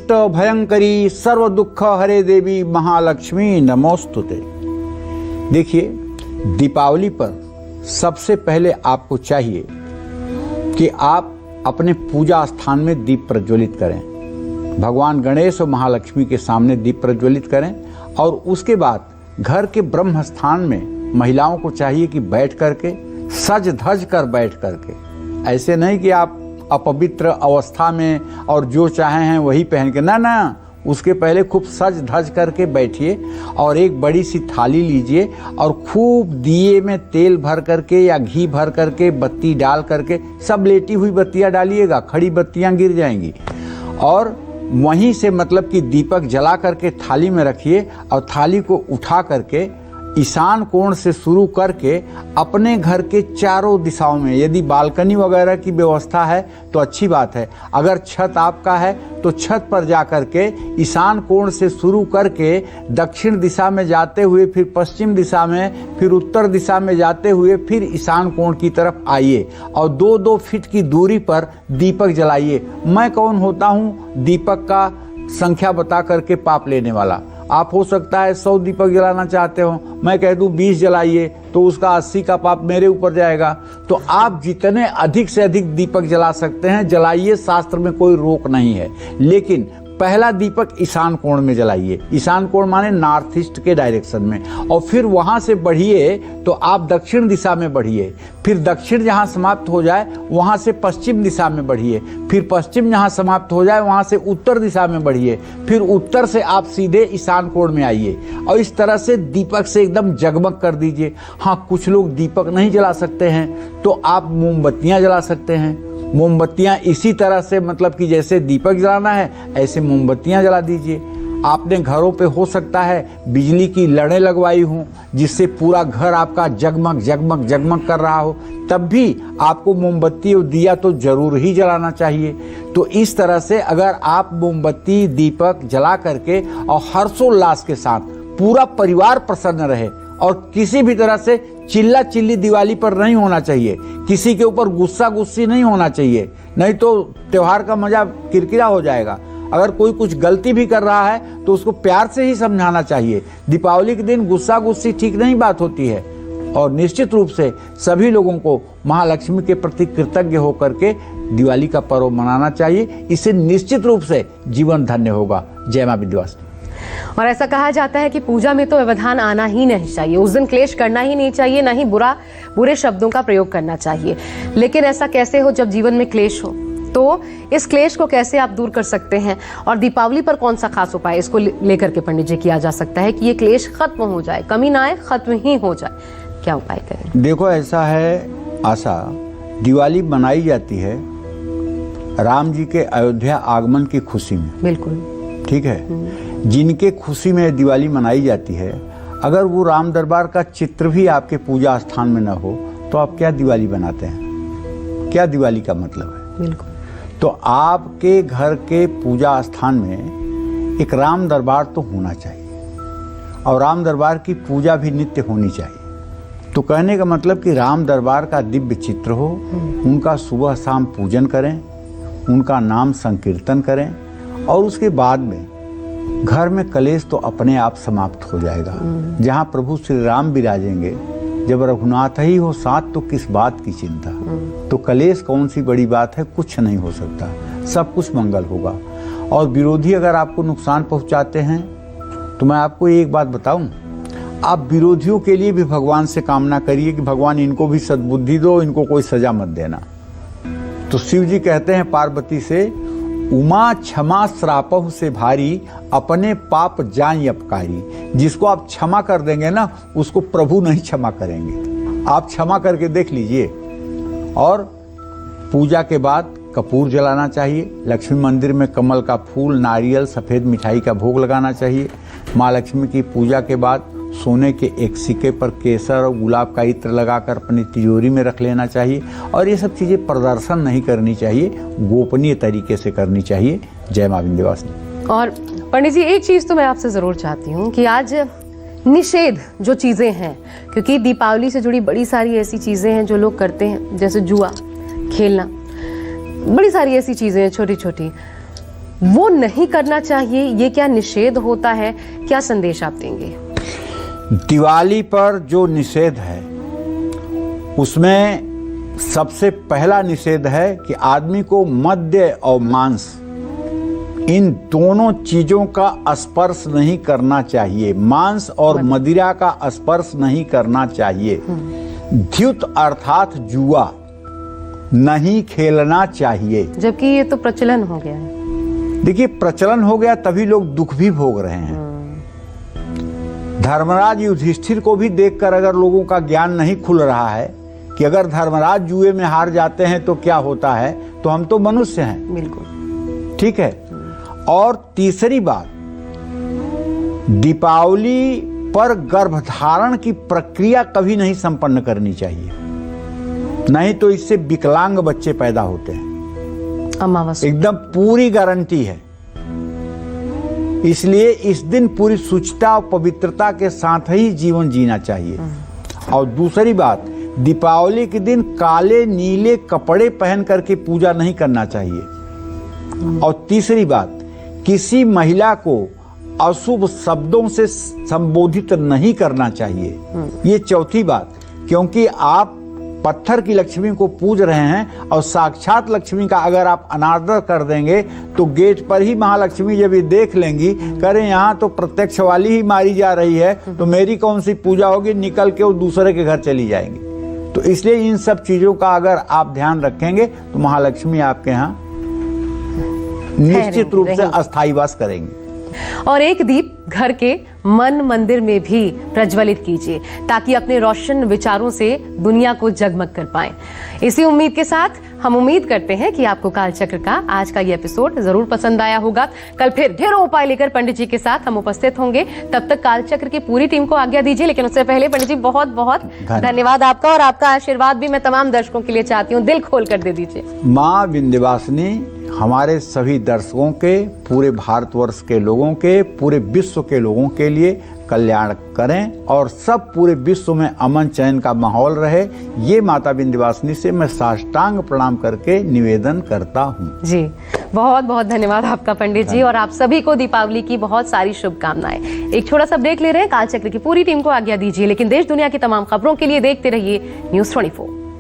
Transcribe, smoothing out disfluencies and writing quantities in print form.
दुष्ट भयंकरी सर्व दुख हरे देवी महालक्ष्मी नमोस्तुते। देखिए, दीपावली पर सबसे पहले आपको चाहिए कि आप अपने पूजा स्थान में दीप प्रज्वलित करें, भगवान गणेश और महालक्ष्मी के सामने दीप प्रज्वलित करें। और उसके बाद घर के ब्रह्म स्थान में महिलाओं को चाहिए कि बैठ करके, सज धज कर बैठ करके, ऐसे नहीं कि आप अपवित्र अवस्था में और जो चाहे हैं वही पहन के, ना, उसके पहले खूब सज धज करके बैठिए और एक बड़ी सी थाली लीजिए और खूब दिए में तेल भर करके या घी भर करके बत्ती डाल करके, सब लेटी हुई बत्तियां डालिएगा, खड़ी बत्तियां गिर जाएंगी, और वहीं से मतलब कि दीपक जला करके थाली में रखिए और थाली को उठा करके ईशान कोण से शुरू करके अपने घर के चारों दिशाओं में, यदि बालकनी वगैरह की व्यवस्था है तो अच्छी बात है, अगर छत आपका है तो छत पर जा करके ईशान कोण से शुरू करके दक्षिण दिशा में जाते हुए, फिर पश्चिम दिशा में, फिर उत्तर दिशा में जाते हुए फिर ईशान कोण की तरफ आइए और 2-2 फीट की दूरी पर दीपक जलाइए। मैं कौन होता हूँ दीपक का संख्या बता करके पाप लेने वाला? आप हो सकता है 100 दीपक जलाना चाहते हो, मैं कह दूं 20 जलाइए तो उसका 80 का पाप मेरे ऊपर जाएगा। तो आप जितने अधिक से अधिक दीपक जला सकते हैं जलाइए, शास्त्र में कोई रोक नहीं है। लेकिन पहला दीपक ईशान कोण में जलाइए, ईशान कोण माने नॉर्थ ईस्ट के डायरेक्शन में, और फिर वहां से बढ़िए तो आप दक्षिण दिशा में बढ़िए, फिर दक्षिण जहां समाप्त हो जाए वहां से पश्चिम दिशा में बढ़िए, फिर पश्चिम जहां समाप्त हो जाए वहां से उत्तर दिशा में बढ़िए, फिर उत्तर से आप सीधे ईशान कोण में आइए और इस तरह से दीपक से एकदम जगमग कर दीजिए। हाँ, कुछ लोग दीपक नहीं जला सकते हैं तो आप मोमबत्तियां जला सकते हैं। मोमबत्तियां इसी तरह से, मतलब कि जैसे दीपक जलाना है ऐसे मोमबत्तियां जला दीजिए। आपने घरों पे हो सकता है बिजली की लड़ें लगवाई हों जिससे पूरा घर आपका जगमग जगमग जगमग कर रहा हो, तब भी आपको मोमबत्ती और दिया तो जरूर ही जलाना चाहिए। तो इस तरह से अगर आप मोमबत्ती दीपक जला करके और हर्षोल्लास के साथ पूरा परिवार प्रसन्न रहे, और किसी भी तरह से चिल्ला चिल्ली दिवाली पर नहीं होना चाहिए, किसी के ऊपर गुस्सा गुस्सी नहीं होना चाहिए, नहीं तो त्योहार का मजा किरकिरा हो जाएगा। अगर कोई कुछ गलती भी कर रहा है तो उसको प्यार से ही समझाना चाहिए। दीपावली के दिन गुस्सा गुस्सी ठीक नहीं बात होती है। और निश्चित रूप से सभी लोगों को महालक्ष्मी के प्रति कृतज्ञ होकर के दिवाली का पर्व मनाना चाहिए। इससे निश्चित रूप से जीवन धन्य होगा। जय मां विंध्यवासिनी। और ऐसा कहा जाता है कि पूजा में तो व्यवधान आना ही नहीं चाहिए, उस दिन क्लेश करना ही नहीं चाहिए, ना ही बुरे शब्दों का प्रयोग करना चाहिए। लेकिन ऐसा कैसे हो जब जीवन में क्लेश हो? तो इस क्लेश को कैसे आप दूर कर सकते हैं और दीपावली पर कौन सा खास उपाय इसको लेकर के पंडित जी किया जा सकता है कि ये क्लेश खत्म हो जाए, कमी ना आए, खत्म ही हो जाए? क्या उपाय करें? देखो, ऐसा है आशा, दिवाली मनाई जाती है राम जी के अयोध्या आगमन की खुशी में। बिल्कुल ठीक है। जिनके खुशी में दिवाली मनाई जाती है, अगर वो राम दरबार का चित्र भी आपके पूजा स्थान में न हो तो आप क्या दिवाली बनाते हैं? क्या दिवाली का मतलब है? बिल्कुल। तो आपके घर के पूजा स्थान में एक राम दरबार तो होना चाहिए और राम दरबार की पूजा भी नित्य होनी चाहिए। तो कहने का मतलब कि राम दरबार का दिव्य चित्र हो, उनका सुबह शाम पूजन करें, उनका नाम संकीर्तन करें, और उसके बाद में घर में कलेश तो अपने आप समाप्त हो जाएगा। जहाँ प्रभु श्री राम विराजेंगे, जब रघुनाथ ही हो साथ तो किस बात की चिंता। तो कलेश कौन सी बड़ी बात है? कुछ नहीं हो सकता, सब कुछ मंगल होगा। और विरोधी अगर आपको नुकसान पहुंचाते हैं तो मैं आपको एक बात बताऊं, आप विरोधियों के लिए भी भगवान से कामना करिए कि भगवान इनको भी सद्बुद्धि दो, इनको कोई सजा मत देना। तो शिव जी कहते हैं पार्वती से, उमा क्षमा श्रापहु से भारी, अपने पाप जाय अपकारी। जिसको आप क्षमा कर देंगे ना, उसको प्रभु नहीं क्षमा करेंगे। आप क्षमा करके देख लीजिए। और पूजा के बाद कपूर जलाना चाहिए। लक्ष्मी मंदिर में कमल का फूल, नारियल, सफ़ेद मिठाई का भोग लगाना चाहिए। माँ लक्ष्मी की पूजा के बाद सोने के एक सिक्के पर केसर और गुलाब का इत्र लगाकर अपनी तिजोरी में रख लेना चाहिए। और ये सब चीज़ें प्रदर्शन नहीं करनी चाहिए, गोपनीय तरीके से करनी चाहिए। जय मां विंध्यवासिनी। और पंडित जी, एक चीज़ तो मैं आपसे ज़रूर चाहती हूँ कि आज निषेध जो चीज़ें हैं, क्योंकि दीपावली से जुड़ी बड़ी सारी ऐसी चीज़ें हैं जो लोग करते हैं, जैसे जुआ खेलना, बड़ी सारी ऐसी चीज़ें हैं छोटी छोटी। वो नहीं करना चाहिए, ये क्या निषेध होता है, क्या संदेश आप देंगे? दिवाली पर जो निषेध है उसमें सबसे पहला निषेध है कि आदमी को मद्य और मांस, इन दोनों चीजों का स्पर्श नहीं करना चाहिए। मांस और मदिरा का स्पर्श नहीं करना चाहिए। द्युत अर्थात जुआ नहीं खेलना चाहिए। जबकि ये तो प्रचलन हो गया है। देखिए, प्रचलन हो गया तभी लोग दुख भी भोग रहे हैं। धर्मराज युधिष्ठिर को भी देखकर अगर लोगों का ज्ञान नहीं खुल रहा है कि अगर धर्मराज जुए में हार जाते हैं तो क्या होता है, तो हम तो मनुष्य हैं। बिल्कुल ठीक है। और तीसरी बात, दीपावली पर गर्भधारण की प्रक्रिया कभी नहीं संपन्न करनी चाहिए, नहीं तो इससे विकलांग बच्चे पैदा होते हैं। अमावस्या एकदम पूरी गारंटी है। इसलिए इस दिन पूरी शुचिता और पवित्रता के साथ ही जीवन जीना चाहिए। और दूसरी बात, दीपावली के दिन काले नीले कपड़े पहन करके पूजा नहीं करना चाहिए। और तीसरी बात, किसी महिला को अशुभ शब्दों से संबोधित नहीं करना चाहिए। ये चौथी बात, क्योंकि आप पत्थर की लक्ष्मी को पूज रहे हैं और साक्षात लक्ष्मी का अगर आप अनादर कर देंगे तो गेट पर ही महालक्ष्मी जब ये देख लेंगी, करें यहाँ तो प्रत्यक्ष वाली ही मारी जा रही है, तो मेरी कौन सी पूजा होगी, निकल के वो दूसरे के घर चली जाएंगी। तो इसलिए इन सब चीजों का अगर आप ध्यान रखेंगे तो महालक्ष्मी आपके यहाँ निश्चित रूप से अस्थायी वास करेंगे। और एक दीप घर के मन मंदिर में भी प्रज्वलित कीजिए ताकि अपने रोशन विचारों से दुनिया को जगमग कर पाएं। इसी उम्मीद के साथ हम उम्मीद करते हैं कि आपको कालचक्र का आज का ये एपिसोड जरूर पसंद आया होगा। कल फिर ढेरों उपाय लेकर पंडित जी के साथ हम उपस्थित होंगे। तब तक कालचक्र की पूरी टीम को आज्ञा दीजिए, लेकिन उससे पहले पंडित जी बहुत बहुत धन्यवाद आपका, और आपका आशीर्वाद भी मैं तमाम दर्शकों के लिए चाहती हूँ। दिल खोल कर दे दीजिए। माँ विंध्यवासिनी हमारे सभी दर्शकों के, पूरे भारतवर्ष के लोगों के, पूरे विश्व के लोगों के लिए कल्याण करें और सब पूरे विश्व में अमन चैन का माहौल रहे, ये माता विंध्यवासिनी से मैं साष्टांग प्रणाम करके निवेदन करता हूँ। जी बहुत बहुत धन्यवाद आपका पंडित जी, और आप सभी को दीपावली की बहुत सारी शुभकामनाएं। एक छोटा सा ब्रेक ले रहे हैं, कालचक्र की पूरी टीम को आज्ञा दीजिए, लेकिन देश दुनिया की तमाम खबरों के लिए देखते रहिए News 24।